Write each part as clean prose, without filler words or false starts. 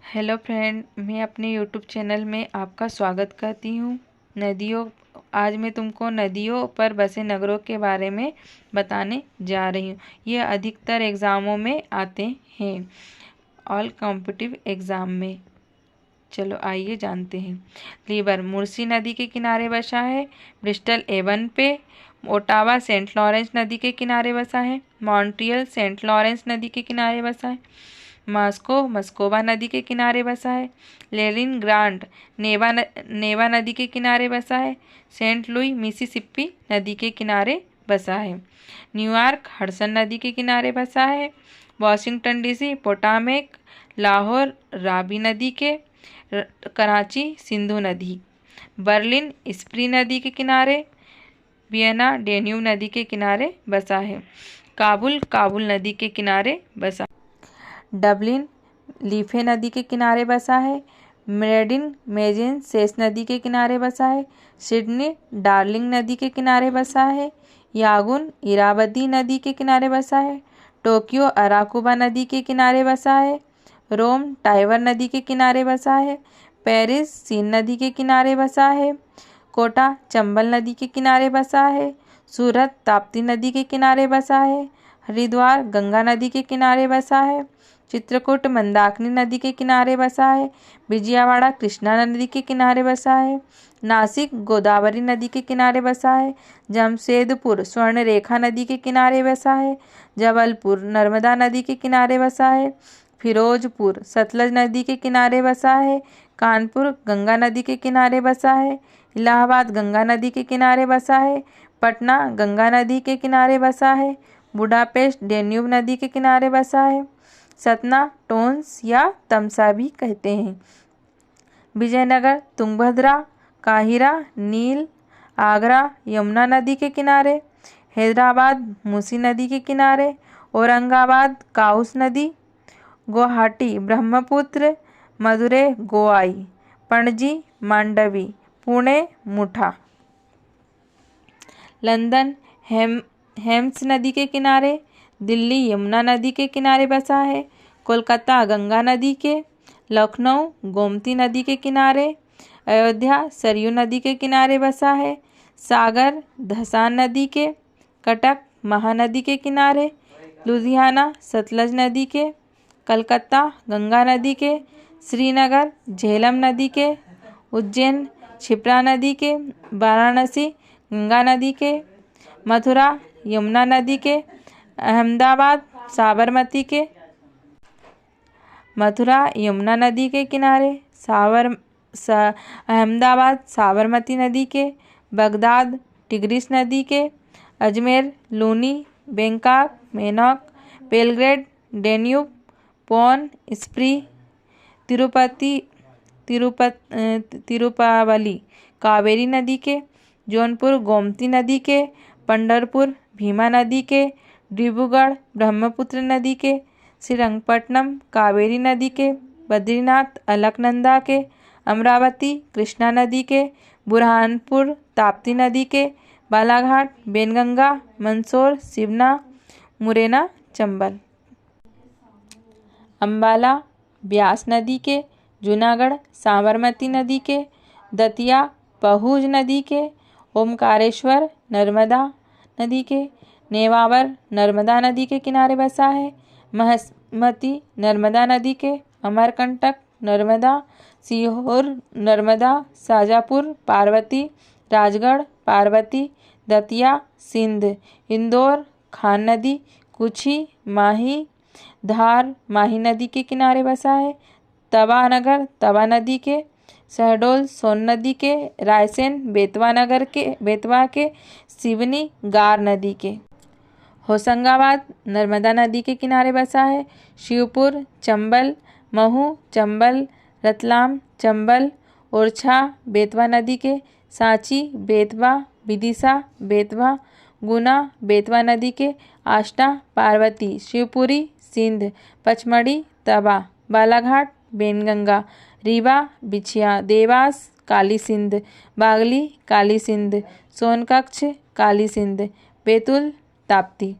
Hello friend, मैं अपने YouTube channel में आपका स्वागत करती हूँ। आज मैं तुमको नदियों पर बसे नगरों के बारे में बताने जा रही हूँ। ये अधिकतर एग्ज़ामों में आते हैं, ऑल कॉम्पिटिटिव एग्ज़ाम में। चलो आइए जानते हैं। लीवर मुर्सी नदी के किनारे बसा है। ब्रिस्टल एवन पे। ओटावा सेंट लॉरेंस नदी के किनारे बसा है। मॉन्ट्रियल सेंट लॉरेंस नदी के किनारे बसा है। मॉस्को मस्कोवा नदी के किनारे बसा है। लेनिनग्राड नेवा नदी के किनारे बसा है। सेंट लुई मिसिसिपी नदी के किनारे बसा है। न्यूयॉर्क हडसन नदी के किनारे बसा है। Washington DC Potomac. Lahore Ravi नदी के। कराची सिंधु नदी। बर्लिन स्प्री नदी के किनारे। वियना डेन्यूब नदी के किनारे बसा है। काबुल काबुल नदी के किनारे बसा। डबलिन लीफे नदी के किनारे बसा है। मेडिन मेजिन सेस नदी के किनारे बसा है। सिडनी डार्लिंग नदी के किनारे बसा है। यागुन इरावती नदी के किनारे बसा है। टोक्यो अराकुबा नदी के किनारे बसा है। रोम टाइवर नदी के किनारे बसा है। पेरिस सीन नदी के किनारे बसा है। कोटा चंबल नदी के किनारे बसा है। सूरत ताप्ती नदी के किनारे बसा है। हरिद्वार गंगा नदी के किनारे बसा है। चित्रकूट मंदाकिनी नदी के किनारे बसा है। विजयवाड़ा कृष्णा नदी के किनारे बसा है। नासिक गोदावरी नदी के किनारे बसा है। जमशेदपुर स्वर्णरेखा नदी के किनारे बसा है। जबलपुर नर्मदा नदी के किनारे बसा है। फिरोजपुर सतलज नदी के किनारे बसा है। कानपुर गंगा नदी के किनारे बसा है। इलाहाबाद गंगा नदी के किनारे बसा है। पटना गंगा नदी के किनारे बसा है। बुडापेस्ट डेन्यूब नदी के किनारे बसा है। सतना टोन्स या तमसा भी कहते हैं। विजयनगर तुंगभद्रा। काहिरा नील। आगरा यमुना नदी के किनारे। हैदराबाद मूसी नदी के किनारे। औरंगाबाद काउस नदी। गुवाहाटी ब्रह्मपुत्र। मदुरै गोवाई। पणजी मांडवी। पुणे मुठा। लंदन हेम्स नदी के किनारे। दिल्ली यमुना नदी के किनारे बसा है। कोलकाता गंगा नदी के। लखनऊ गोमती नदी के किनारे। अयोध्या सरयू नदी के किनारे बसा है। सागर धसान नदी के। कटक महानदी के किनारे। लुधियाना सतलज नदी के। कलकत्ता गंगा नदी के। श्रीनगर झेलम नदी के। उज्जैन क्षिप्रा नदी के। वाराणसी गंगा नदी के। मथुरा यमुना नदी के। अहमदाबाद साबरमती के। मथुरा यमुना नदी के किनारे। अहमदाबाद साबरमती नदी के। बगदाद टिग्रिस नदी के। Ajmer Luni. Bangkok Menam. Belgrade Danube. पौन स्प्री। तिरुपावली कावेरी नदी के। जौनपुर गोमती नदी के। पंढरपुर भीमा नदी के। डिब्रूगढ़ ब्रह्मपुत्र नदी के। श्रीरंगपट्टनम कावेरी नदी के। बद्रीनाथ अलकनंदा के। अमरावती कृष्णा नदी के। बुरहानपुर ताप्ती नदी के। बालाघाट बेनगंगा मंदसौर सिवना मुरैना चंबल। अम्बाला ब्यास नदी के। जूनागढ़ साबरमती नदी के। दतिया पहुज नदी के। ओमकारेश्वर नर्मदा नदी के। नेवावर नर्मदा नदी के किनारे बसा है। महसमती नर्मदा नदी के। अमरकंटक नर्मदा। सीहोर नर्मदा। शाजापुर पार्वती। राजगढ़ पार्वती। दतिया सिंध। इंदौर खान नदी। कुछी माही। धार माही नदी के किनारे बसा है। तवा नगर तवा नदी के। शहडोल सोन नदी के। रायसेन बेतवा के। सिवनी गार नदी के। होशंगाबाद नर्मदा नदी के किनारे बसा है। शिवपुर चंबल। महू चंबल। रतलाम चंबल। ओरछा बेतवा नदी के। सांची बेतवा। विदिशा बेतवा। गुना बेतवा नदी के। आष्टा पार्वती। शिवपुरी सिंध। पचमढ़ी तवा। Balaghat Wainganga. Rewa Bichhiya. Dewas Kali Sindh. Bagli Kali Sindh. Sonkatch Kali Sindh. Betul Tapti.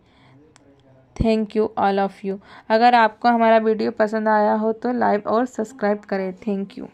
Thank you all of you. अगर आपको हमारा वीडियो पसंद आया हो तो लाइक और सब्सक्राइब करें। Thank you.